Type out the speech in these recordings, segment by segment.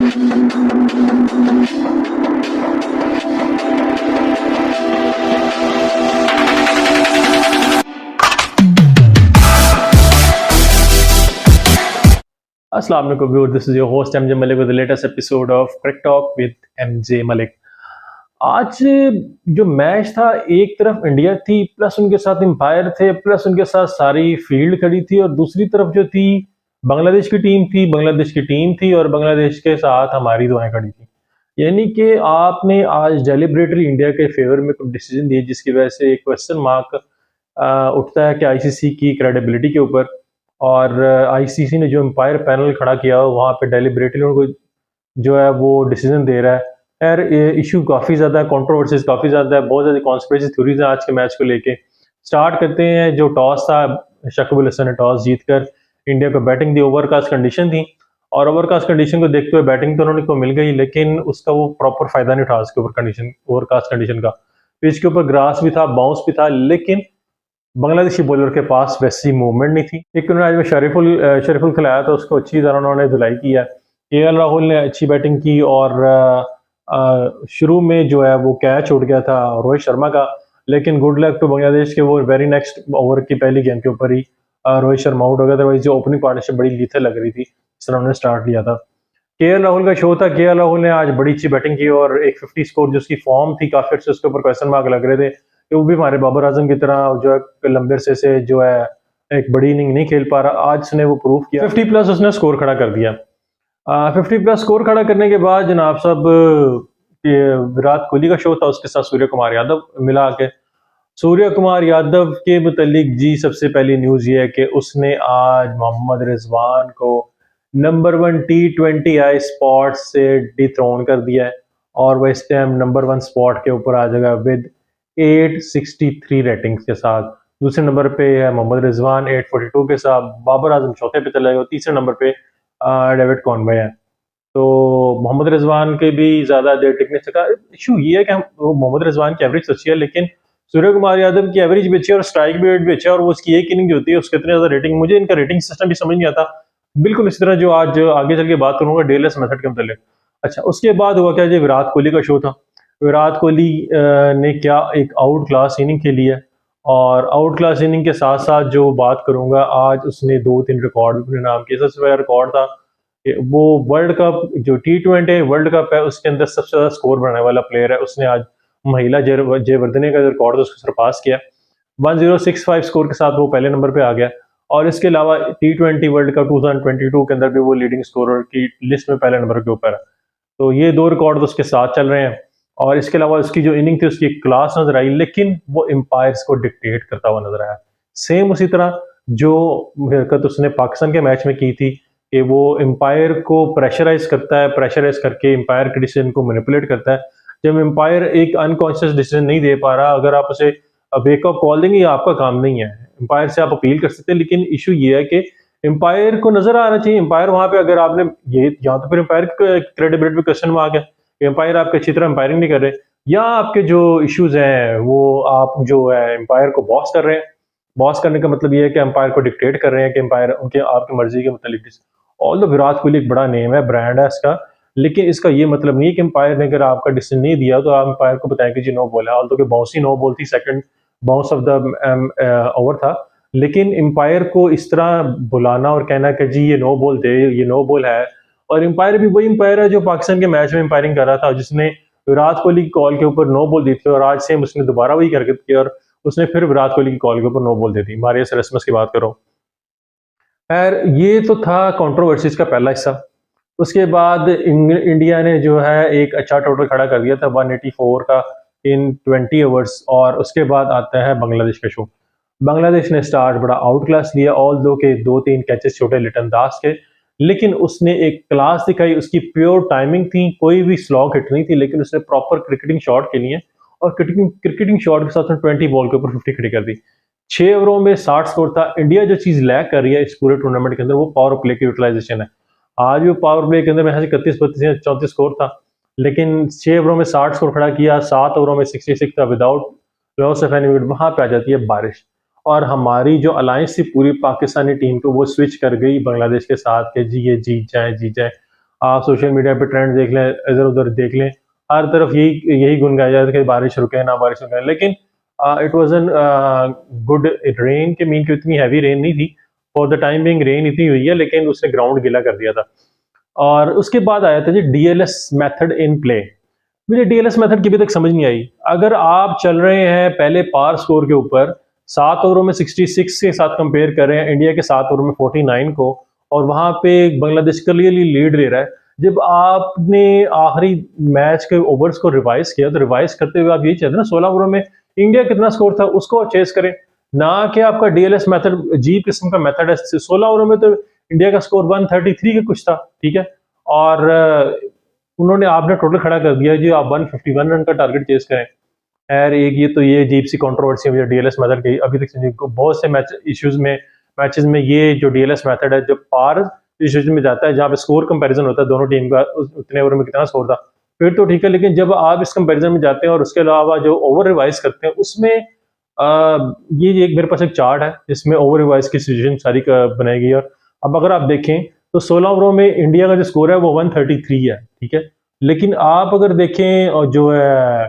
अस्सलाम वालेकुम viewers, this is your host MJ Malik with the latest episode of Crick Talk with MJ Malik. आज जो match था, एक तरफ इंडिया थी, प्लस उनके साथ एम्पायर थे, प्लस उनके साथ सारी फील्ड खड़ी थी, और दूसरी तरफ जो थी बांग्लादेश की टीम थी, बांग्लादेश की टीम थी, और बांग्लादेश के साथ हमारी दुआएं खड़ी थी। यानी कि आपने आज डेलिब्रेटली इंडिया के फेवर में कुछ डिसीजन दिए, जिसकी वजह से एक क्वेश्चन मार्क उठता है कि आईसीसी की क्रेडिबिलिटी के ऊपर। और आईसीसी ने जो एम्पायर पैनल खड़ा किया वहाँ पे डेलिब्रेटली उनको जो है वो डिसीजन दे रहा है। यार ये इशू काफ़ी ज़्यादा है, कंट्रोवर्सीज काफ़ी ज़्यादा है, बहुत ज़्यादा कॉन्स्पिरेसी थ्योरीज हैं आज के मैच को लेके। स्टार्ट करते हैं, जो टॉस था, शकीब अल हसन ने टॉस जीतकर इंडिया को बैटिंग दी। ओवरकास्ट कंडीशन थी, और ओवरकास्ट कंडीशन को देखते हुए बैटिंग तो उन्होंने को मिल गई, लेकिन उसका वो प्रॉपर फायदा नहीं उठा उसके ऊपर कंडीशन, ओवरकास्ट कंडीशन का। पिच के ऊपर ग्रास भी था, बाउंस भी था, लेकिन बांग्लादेशी बॉलर के पास वैसी मूवमेंट नहीं थी। एक उन्होंने आज में शरीफुल खिलाया था, उसको अच्छी तरह उन्होंने धुलाई किया। केएल राहुल ने अच्छी बैटिंग की, और शुरू में जो है वो कैच उड़ गया था रोहित शर्मा का, लेकिन गुड लक टू बांग्लादेश के वो वेरी नेक्स्ट ओवर की पहली गेंद के ऊपर ही रोहित शर्मा आउट हो गया। अदरवाइज जो ओपनिंग पार्टनरशिप बड़ी लीथल लग रही थी, इस तरह उन्होंने स्टार्ट लिया था। केएल राहुल का शो था, केएल राहुल ने आज बड़ी अच्छी बैटिंग की, और एक 50 स्कोर जो उसकी फॉर्म थी, काफी अच्छे उसके ऊपर क्वेश्चन मार्क लग रहे थे कि वो भी हमारे बाबर आजम की तरह जो है लंबे अरसे से जो है एक बड़ी इनिंग नहीं खेल पा रहा। आज उसने वो प्रूव किया, 50 प्लस उसने स्कोर खड़ा कर दिया। 50 प्लस स्कोर खड़ा करने के बाद जनाब साहब विराट कोहली का शो था, उसके साथ सूर्य कुमार यादव मिला के। सूर्य कुमार यादव के मुतालिक जी सबसे पहली न्यूज ये है कि उसने आज मोहम्मद रिजवान को नंबर 1 T20 आई स्पॉट से डिथ्रोन कर दिया है, और वह इस टाइम नंबर 1 स्पॉट के ऊपर आ जाएगा विद 863 रेटिंग्स के साथ। दूसरे नंबर पे है मोहम्मद रिजवान 842 के साथ। बाबर आजम चौथे पे चला गया, तीसरे नंबर पे डेविड कॉनवे है। तो मोहम्मद रिजवान के भी ज्यादा देर टिकने सका। इशू ये है कि मोहम्मद रिजवान की एवरेज अच्छी है, लेकिन सूर्य कुमार यादव की एवरेज भी अच्छी है और स्ट्राइक भी रेट भी अच्छा है, और वो उसकी एक इनिंग जो होती है उसके इतने ज्यादा रेटिंग, मुझे इनका रेटिंग सिस्टम भी समझ नहीं आता। बिल्कुल इसी तरह जो आज आगे चल के बात करूंगा डेलस मेथड के मतलब। अच्छा, उसके बाद हुआ क्या जी, विराट कोहली का शो था। विराट कोहली ने क्या एक आउट क्लास इनिंग खेली है, और आउट क्लास इनिंग के साथ साथ जो बात करूंगा, आज उसने 2-3 रिकॉर्ड भी अपने नाम किए। सबसे पहला रिकॉर्ड था कि वो वर्ल्ड कप जो T20 वर्ल्ड कप है उसके अंदर सबसे ज्यादा स्कोर बनाने वाला प्लेयर है। उसने आज महिला जयवर्धने का रिकॉर्ड था उसको सरपास किया। 1065 स्कोर के साथ वो पहले नंबर पे आ गया, और इसके अलावा T20 वर्ल्ड कप 2022 के अंदर भी वो लीडिंग स्कोरर की लिस्ट में पहले नंबर के ऊपर है। तो ये 2 रिकॉर्ड उसके साथ चल रहे हैं, और इसके अलावा उसकी जो इनिंग थी उसकी क्लास नजर आई, लेकिन वो एम्पायर्स को डिक्टेट करता हुआ नजर आया। सेम उसी तरह जो हरकत उसने पाकिस्तान के मैच में की थी कि वो एम्पायर को प्रेशराइज करता है, प्रेशराइज करके एम्पायर के डिसीजन को मैनिपुलेट करता है। जब एम्पायर एक अनकॉन्शियस डिसीजन नहीं दे पा रहा, अगर आप उसे वेकअप कॉल देंगे, ये आपका काम नहीं है। एम्पायर से आप अपील कर सकते हैं, लेकिन इशू ये है कि एम्पायर को नजर आना चाहिए। एम्पायर वहां पे, अगर आपने ये, यहाँ तो फिर एम्पायर क्रेडिबिलिटी पे क्वेश्चन मार्क है। एम्पायर आपके अच्छी तरह एम्पायरिंग नहीं कर रहे, या आपके जो इश्यूज हैं वो आप जो है एम्पायर को बॉस कर रहे हैं। बॉस करने का मतलब ये है कि एम्पायर को डिक्टेट कर रहे हैं कि एम्पायर उनके आपकी मर्जी के मुतालिक। ऑल द विराट कोहली एक बड़ा नेम है, ब्रांड है इसका, लेकिन इसका ये मतलब नहीं है कि एम्पायर ने अगर आपका डिसीजन नहीं दिया तो आप एम्पायर को बताएं कि जी नो बॉल है। ऑल तो कि बाउंस ही नो बॉल थी, second bounce off the over था, लेकिन एम्पायर को इस तरह बुलाना और कहना कि जी ये नो बॉल दे, ये नो बॉल है। और एम्पायर भी वही एम्पायर है जो पाकिस्तान के मैच में एम्पायरिंग कर रहा था, जिसने विराट कोहली की कॉल के ऊपर नो बॉल दी थी, और आज सेम उसने दोबारा वही हरकत की, और उसने फिर विराट कोहली की कॉल के ऊपर नो बॉल दे दी। मारियस एरेस्मस की बात करो। खैर, ये तो था कंट्रोवर्सीज का पहला हिस्सा। उसके बाद इंडिया ने जो है एक अच्छा टोटल खड़ा कर दिया था 184 का इन 20 ओवर्स। और उसके बाद आता है बांग्लादेश का शो। बांग्लादेश ने स्टार्ट बड़ा आउट क्लास लिया, ऑल दो के 2-3 कैचेस छोटे लिटन दास के, लेकिन उसने एक क्लास दिखाई। उसकी प्योर टाइमिंग थी, कोई भी स्लॉग हिट नहीं थी, लेकिन उसने प्रॉपर क्रिकेटिंग शॉट के लिए, और क्रिकेटिंग शॉट के साथ उसने 20 बॉल के ऊपर 50 खड़ी कर दी। 6 ओवरों में 60 स्कोर था। इंडिया जो चीज लैक कर रही है इस पूरे टूर्नामेंट के अंदर, वो पावर प्ले की यूटिलाइजेशन है। आज भी पावर प्ले के अंदर में 31-32-34 स्कोर था, लेकिन 6 ओवरों में 60 स्कोर खड़ा किया, 7 ओवरों में 66 था without loss of any wicket. वहां पे आ जाती है बारिश, और हमारी जो अलायंस थी पूरी पाकिस्तानी टीम को वो स्विच कर गई बांग्लादेश के साथ कि जी ये जीत जाए जीत जाए। आप सोशल मीडिया पे ट्रेंड देख लें, इधर-उधर देख लें, हर तरफ यही यही गुन गाया जाता है कि बारिश रुके ना बारिश रुके। लेकिन it was an good rain के मीन कि इतनी हैवी रेन नहीं थी। For the time being rain इतनी हुई है लेकिन उसने ग्राउंड गीला कर दिया था। और उसके बाद आया था जी डीएलएस मेथड इन प्ले। मुझे डीएलएस मेथड की अभी तक समझ नहीं आई। अगर आप चल रहे हैं पहले पार स्कोर के ऊपर 7 ओवरों में 66 के साथ कंपेयर कर रहे हैं इंडिया के 7 ओवर में 49 को, और वहाँ पे बांग्लादेश क्लियरली लीड ले रहा है। जब आपने आखिरी मैच के ओवर्स को रिवाइज किया तो रिवाइज करते हुए आप यही चाहते हैं ना 16 ओवरों में इंडिया कितना स्कोर था उसको चेस करें, ना कि आपका डीएलएस मेथड अजीब किस्म का मेथड है। 16 ओवरों में तो इंडिया का स्कोर 133 के कुछ था, ठीक है। और उन्होंने आपने टोटल खड़ा कर दिया जी, आप 151 रन का टारगेट चेस करें। खैर एक ये अजीब सी कंट्रोवर्सी है डीएलएस मेथड की, अभी तक बहुत से मैचेस में ये जो डीएलएस मेथड है, जब पार इश्यूज में जाता है जहाँ पे स्कोर कंपैरिजन होता है दोनों टीम का उतने ओवर में कितना स्कोर था, फिर तो ठीक है। लेकिन जब आप इस कंपैरिजन में जाते हैं और उसके अलावा जो ओवर रिवाइज करते हैं उसमें ये एक मेरे पास एक चार्ट है जिसमें ओवर रिवाइज की सिचुएशन सारी बनाई गई है। और अब अगर आप देखें तो 16 ओवरों में इंडिया का जो स्कोर है वो 133 है, ठीक है। लेकिन आप अगर देखें और जो है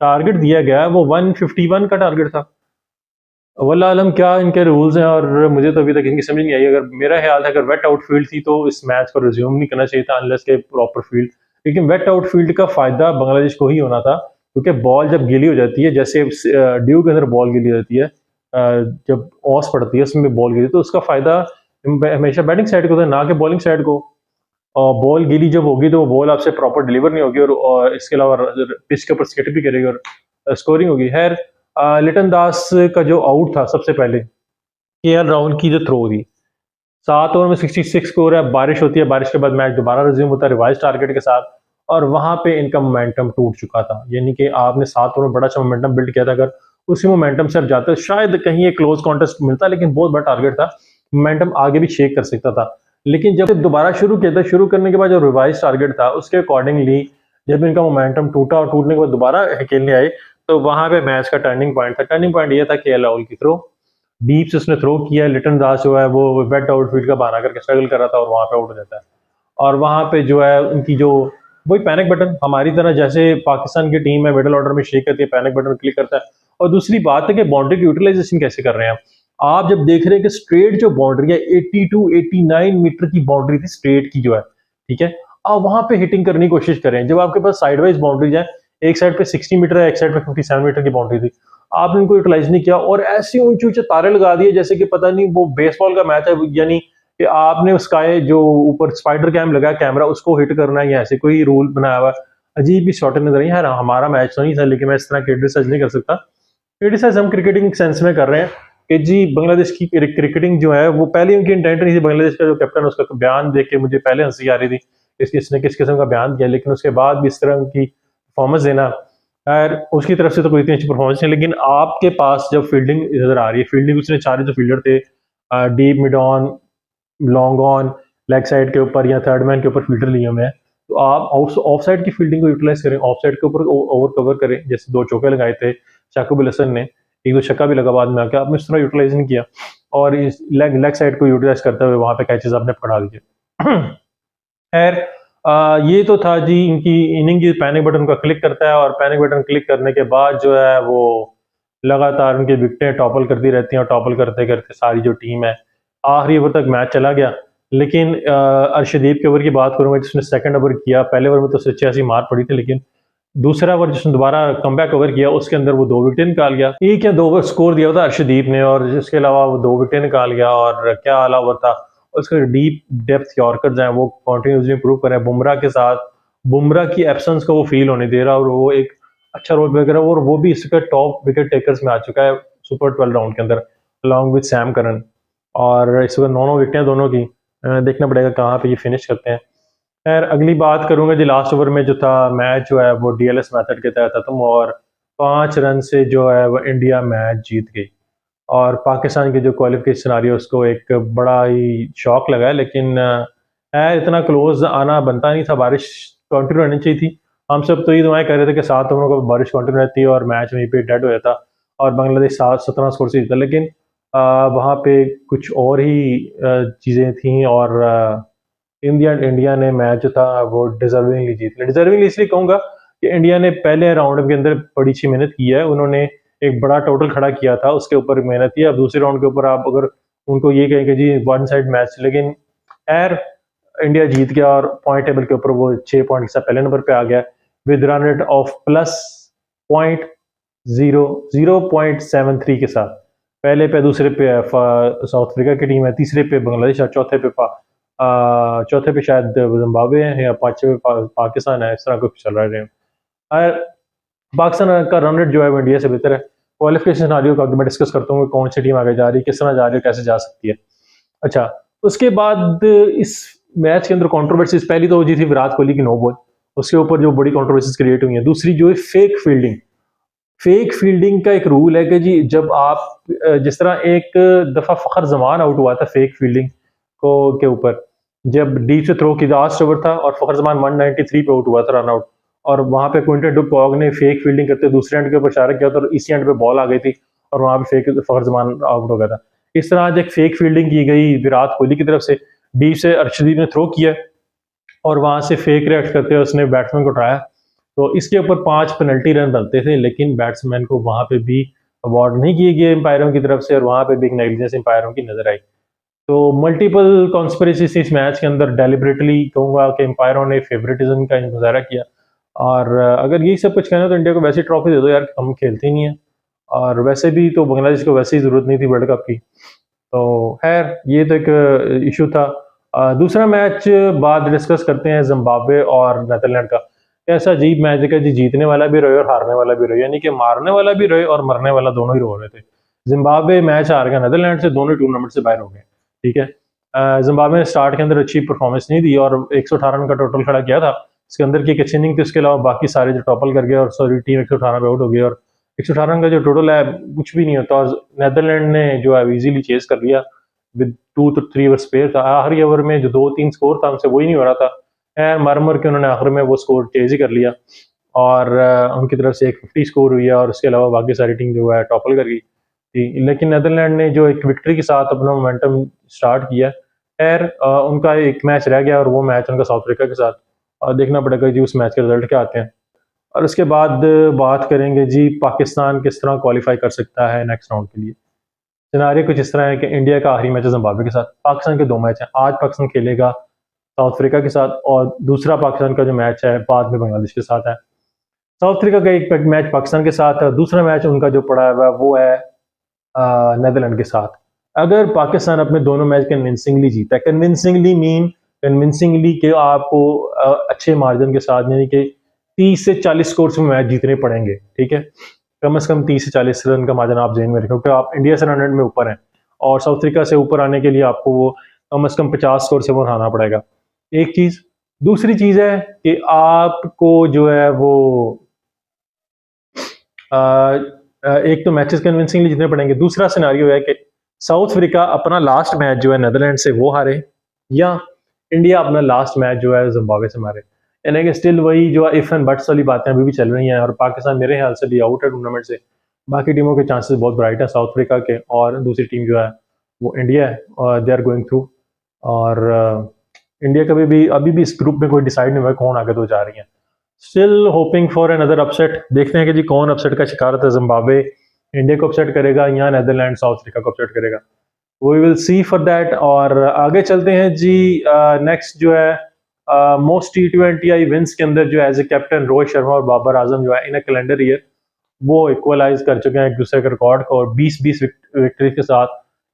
टारगेट दिया गया है वो 151 का टारगेट था। वल्लाह आलम क्या इनके रूल्स हैं, और मुझे तो अभी तक इनकी समझ नहीं आई। अगर मेरा ख्याल था अगर वेट आउटफील्ड थी तो इस मैच को रिज्यूम नहीं करना चाहिए था अनलेस के प्रॉपर फील्ड। लेकिन वेट आउटफील्ड का फायदा बांग्लादेश को ही होना था, क्योंकि बॉल जब गीली हो जाती है, जैसे ड्यू के अंदर बॉल गीली हो जाती है, जब ऑस पड़ती है उसमें बॉल गीली, तो उसका फायदा हमेशा बैटिंग साइड को था ना कि बॉलिंग साइड को। और बॉल गीली जब होगी तो वो बॉल आपसे प्रॉपर डिलीवर नहीं होगी, और इसके अलावा पिच के ऊपर स्किट भी करेगी और स्कोरिंग होगी। खैर लिटन दास का जो आउट था सबसे पहले केएल राहुल की जो थ्रो थी, 7 ओवर में 66 स्कोर है, बारिश होती है, बारिश के बाद मैच दोबारा रिज्यूम होता है रिवाइज टारगेट के साथ, और वहां पे इनका मोमेंटम टूट चुका था। यानी कि आपने 7 ओवर में बड़ा अच्छा मोमेंटम बिल्ड किया था, अगर उसी मोमेंटम से आप जाते शायद कहीं एक क्लोज कॉन्टेस्ट मिलता, लेकिन बहुत बड़ा टारगेट था, मोमेंटम आगे भी शेक कर सकता था। लेकिन जब दोबारा शुरू किया था, शुरू करने के बाद जो रिवाइज टारगेट था उसके अकॉर्डिंगली जब इनका मोमेंटम टूटा और टूटने के बाद दोबारा खेलने आए, तो वहां पे मैच का टर्निंग पॉइंट था। टर्निंग पॉइंट ये था केएल राहुल की थ्रो, डीप से उसने थ्रो किया, लिटन दास जो है वो वेट आउटफील्ड का बहाना करके स्ट्रगल कर रहा था और वहां पे आउट हो जाता है। और वहां पे जो है उनकी जो वही पैनिक बटन, हमारी तरह जैसे पाकिस्तान की टीम है मिडिल ऑर्डर में शेक करती है, पैनिक बटन क्लिक करता है। और दूसरी बात है कि बाउंड्री की यूटिलाइजेशन कैसे कर रहे हैं आप जब देख रहे हैं कि स्ट्रेट जो बाउंड्री है 82-89 मीटर की बाउंड्री थी स्ट्रेट की जो है, ठीक है, आप वहां पे हिटिंग करने की कोशिश करें। जब आपके पास साइडवाइज बाउंड्रीज है, एक साइड पे 60 मीटर है, एक साइड पे 57 मीटर की बाउंड्री थी, आपने इनको यूटिलाइज नहीं किया और ऐसे ऊंचे ऊंचे तारे लगा दिए जैसे कि पता नहीं वो बेसबॉल का मैच है। यानी कि आपने स्काई जो ऊपर स्पाइडर कैम लगा कैमरा उसको हिट करना है, या ऐसे कोई रूल बनाया हुआ। अजीब ही शॉट नजर आई है। हमारा मैच तो नहीं था लेकिन मैं इस तरह क्रिटिसाइज नहीं कर सकता। क्रिटिसाइज हम क्रिकेटिंग सेंस में कर रहे हैं कि जी बांग्लादेश की क्रिकेटिंग जो है वो पहले उनकी इंटेंट नहीं थी। बांग्लादेश का जो कैप्टन उसका बयान देख के मुझे पहले हंसी आ रही थी इसने किस किस्म का बयान दिया, लेकिन उसके बाद भी इस तरह की परफॉर्मेंस देना, खैर उसकी तरफ से तो कोई इतनी अच्छी परफॉर्मेंस नहीं। लेकिन आपके पास जब फील्डिंग नजर आ रही है, फील्डिंग उसने चार जो फील्डर थे, deep mid on, long on, leg side के ऊपर या थर्ड मैन के ऊपर फील्डर लिए हुए हैं, तो आप ऑफ साइड की फील्डिंग को यूटिलाइज करें, ऑफ साइड के ऊपर ओवर कवर करें। जैसे 2 चौके लगाए थे शाकिब अल हसन ने, एक दो छक्का भी लगा बाद में आके, आपने इस तरह यूटिलाइज नहीं किया और इस लेग साइड को यूटिलाइज करते हुए वहां पे कैचेस आपने पकड़ा दिए। खैर ये तो था जी इनकी इनिंग की। पैनिक बटन का क्लिक करता है और पैनिक बटन क्लिक करने के बाद जो है वो लगातार उनकी विकेटें टॉपल करती रहती हैं और टॉपल करते करते सारी जो टीम है आखिरी ओवर तक मैच चला गया। लेकिन अर्शदीप के ओवर की बात करूंगा जिसने सेकंड ओवर किया, पहले ओवर में तो 86 मार पड़ी थी, लेकिन दूसरा ओवर जिसने दोबारा कमबैक ओवर किया उसके अंदर वो 2 विकेट निकाल गया। एक या 2 ओवर स्कोर दिया था अर्शदीप ने और जिसके अलावा वो 2 विकेट निकाल गया। और क्या आला ओवर था, उसके डीप डेप्थ यॉर्कर्स हैं वो कंटिन्यूसली इंप्रूव कर रहे हैं। बुमराह के साथ बुमराह की एब्सेंस को वो फील होने दे रहा है और वो एक अच्छा रोल प्ले कर रहा है और वो भी इसके टॉप विकेट टेकर्स में आ चुका है सुपर 12 राउंड के अंदर अलॉन्ग विद सैम करन। और इस वक्त 9 विकेटें दोनों की, देखना पड़ेगा कहाँ पे ये फिनिश करते हैं। खैर अगली बात करूंगा जी लास्ट ओवर में जो था मैच जो है वो डीएलएस मेथड के तहत खत्म और 5 रन से जो है वो इंडिया मैच जीत गई। और पाकिस्तान की जो क्वालिफिकेशन आ रही है उसको एक बड़ा ही शॉक लगा है, लेकिन इतना क्लोज आना बनता नहीं था। बारिश कंटिन्यू रहनी चाहिए थी। हम सब तो ये दुआएं कर रहे थे कि 7 ओवरों को बारिश कंटिन्यू रहती है और मैच वहीं पे डेड हो जाता और बांग्लादेश 17 स्कोर से जीता। लेकिन वहाँ पे कुछ और ही चीज़ें थी और इंडिया ने मैच जो था वो डिजर्विंगली जीत लिया। डिजर्विंगली इसलिए कहूँगा कि इंडिया ने पहले राउंड के अंदर बड़ी अच्छी मेहनत की है, उन्होंने एक बड़ा टोटल खड़ा किया था, उसके ऊपर मेहनत की। अब दूसरे राउंड के ऊपर आप अगर उनको ये कहें कि जी वन साइड मैच, लेकिन खैर इंडिया जीत गया और पॉइंट टेबल के ऊपर वो 6 पॉइंट के साथ पहले नंबर पे आ गया with run rate of plus point 0.73 के साथ। पहले पे दूसरे पे साउथ अफ्रीका की टीम है, तीसरे पे बांग्लादेश और चौथे पे शायद जिम्बाब्वे है या पांचवे पे पाकिस्तान है, इस तरह कुछ चल रहा है। पाकिस्तान का रन रेट जो है वो इंडिया से बेहतर है। क्वालिफिकेशन सिनारियो का मैं डिस्कस करता हूँ कौन सी टीम आगे जा रही है, किस तरह जा रही है, कैसे जा सकती है। अच्छा, उसके बाद इस मैच के अंदर कंट्रोवर्सीज, पहली तो जी थी विराट कोहली की नो बॉल, उसके ऊपर जो बड़ी कंट्रोवर्सीज क्रिएट हुई है। दूसरी जो है फेक फील्डिंग का एक रूल है कि जी जब आप जिस तरह एक दफा फखर जमान आउट हुआ था फेक फील्डिंग को के ऊपर, जब डीप से थ्रो की लास्ट ओवर था और फखर जमान 193 पे आउट हुआ था, रन आउट, और वहां पे क्विंटन डुक कॉग ने फेक फील्डिंग करते दूसरे एंड के ऊपर इशारा किया था और इसी एंड पे बॉल आ गई थी और वहां पे फेक फखर जमान आउट हो गया था। इस तरह आज एक फेक फील्डिंग की गई विराट कोहली की तरफ से, डीप से अर्शदीप ने थ्रो किया और वहां से फेक रिएक्ट करते हुए उसने बैट्समैन को उठाया, तो इसके ऊपर 5 पेनल्टी रन बनते थे, लेकिन बैट्समैन को वहां पे भी अवार्ड नहीं किए गए एम्पायरों की तरफ से और वहां पे भी एक नेग्लिजेंस एम्पायरों की नजर आई। तो मल्टीपल कॉन्स्पिरेसी इस मैच के अंदर डेलिबरेटली कहूंगा कि एम्पायरों ने फेवरेटिज्म का मुजाहरा किया। और अगर यही सब कुछ कहना तो इंडिया को वैसे ट्रॉफी दे दो यार, हम खेलते ही नहीं है, और वैसे भी तो बांग्लादेश को वैसे ही जरूरत नहीं थी वर्ल्ड कप की। तो खैर ये तो एक इशू था। दूसरा मैच बाद डिस्कस करते हैं जिम्बाब्वे और नेदरलैंड का। ऐसा अजीब मैच है कि जी जीतने वाला भी रहे और हारने वाला भी रहे, यानी कि मारने वाला भी रहे और मरने वाला दोनों ही रो रहे थे। जिम्बाब्वे मैच हार गया नेदरलैंड से, दोनों टूर्नामेंट से बाहर हो गए। ठीक है, जिम्बाब्वे ने स्टार्ट के अंदर अच्छी परफॉर्मेंस नहीं दी और 118 रन का टोटल खड़ा किया था। इसके अंदर की एक अच्छी इनिंग थी, उसके अलावा बाकी सारे जो टॉपल कर गए और सॉरी टीम 118 पे आउट हो गई और 118 रन का जो टोटल है कुछ भी नहीं होता। और नेदरलैंड ने जो है इजीली चेस कर लिया विद 2 to 3 ओवर स्पेयर था। आखिरी ओवर में जो 2-3 स्कोर था उनसे वही नहीं हो रहा था, मर के उन्होंने आखिर में वो स्कोर चेज ही कर लिया और उनकी तरफ से एक 50 स्कोर हुई है और उसके अलावा बाकी सारी टीम जो है टॉपल कर गई थी। लेकिन नेदरलैंड ने जो एक विक्ट्री के साथ अपना मोमेंटम स्टार्ट किया, उनका एक मैच रह गया और वो मैच उनका साउथ अफ्रीका के साथ, और देखना पड़ेगा जी उस मैच के रिजल्ट क्या आते हैं। और उसके बाद बात करेंगे जी पाकिस्तान किस तरह क्वालिफाई कर सकता है नेक्स्ट राउंड के लिए। सिनारियो कुछ इस तरह है कि इंडिया का आखिरी मैच है जिम्बाब्वे के साथ, पाकिस्तान के 2 मैच हैं। आज पाकिस्तान खेलेगा साउथ अफ्रीका के साथ और दूसरा पाकिस्तान का जो मैच है बाद में बांग्लादेश के साथ है। साउथ अफ्रीका का एक मैच पाकिस्तान के साथ है, दूसरा मैच उनका जो पड़ा हुआ है वो है नेदरलैंड के साथ। अगर पाकिस्तान अपने दोनों मैच कन्विंसिंगली जीता है, कन्विंसिंगली के आपको अच्छे मार्जिन के साथ, यानी कि 30 से 40 स्कोर में मैच जीतने पड़ेंगे। ठीक है, कम से कम 30 से 40 रन का मार्जिन आप जेन में रखें, क्योंकि आप इंडिया से रन रेट में ऊपर हैं और साउथ अफ्रीका से ऊपर आने के लिए आपको वो कम से कम 50 स्कोर से वो हराना पड़ेगा। एक चीज, दूसरी चीज है कि आपको जो है वो एक तो मैचेस कन्विंसिंगली जीतने पड़ेंगे, दूसरा सिनारियो है कि साउथ अफ्रीका अपना लास्ट मैच जो है नेदरलैंड से वो हारे या इंडिया अपना लास्ट मैच जो है जिम्बाब्वे से मारे, यानी कि स्टिल वही जो इफ एंड बट्स वाली बातें अभी भी चल रही हैं और पाकिस्तान मेरे ख्याल से भी आउट है टूर्नामेंट से। बाकी टीमों के चांसेस बहुत ब्राइट है, साउथ अफ्रीका के और दूसरी टीम जो है वो इंडिया है और दे आर गोइंग थ्रू। और इंडिया कभी भी अभी भी इस ग्रुप में कोई डिसाइड नहीं हुआ कौन आगे तो जा रही है। Still hoping for another upset, देखते हैं कि जी कौन अपसेट का शिकार होता है, जिम्बाब्वे इंडिया को अपसेट करेगा या नेदरलैंड साउथ अफ्रीका को अपसेट करेगा। We will see for that. और आगे चलते हैं जी, नेक्स्ट जो है मोस्ट T20I विंस के अंदर जो as a captain Rohit Sharma और बाबर आजम जो है इन अ कैलेंडर ईयर वो इक्वलाइज कर चुके हैं एक दूसरे के रिकॉर्ड को और 20-20 विक्ट्री के साथ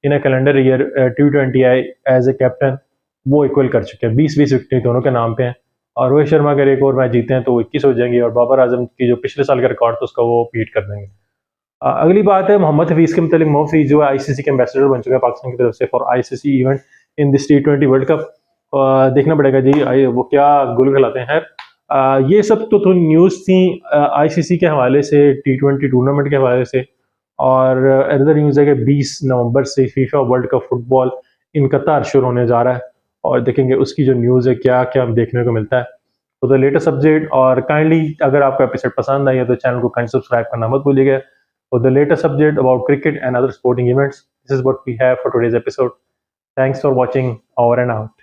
in a calendar year T20I as a captain वो इक्वल कर चुके हैं। 20-20 विक्ट्री दोनों के नाम पे हैं और रोहित शर्मा अगर एक और मैच जीते हैं तो वो 21 हो जाएंगे और बाबर आजम की जो पिछले साल का रिकॉर्ड था उसका वो बीट कर देंगे। अगली बात है मोहम्मद हफीज के मतलब। मोहम्मद हफीज जो है ICC के एम्बेसडर बन चुका है पाकिस्तान की तरफ से for ICC event in this T20 world cup. देखना पड़ेगा जी वो क्या गुल खिलाते हैं। ये सब तो न्यूज़ थी ICC के हवाले से, T20 टूर्नामेंट के हवाले से। और अदर न्यूज़ है कि 20 नवंबर से FIFA world cup football in कतार शुरू होने जा रहा है और देखेंगे उसकी जो न्यूज़ है क्या क्या देखने को मिलता है। तो द लेटेस्ट अपडेट, और काइंडली अगर आपको एपिसोड पसंद आई है तो चैनल को काइंड सब्सक्राइब करना मत भूलिएगा for the latest update about cricket and other sporting events. This is what we have for today's episode. Thanks for watching. Over and out.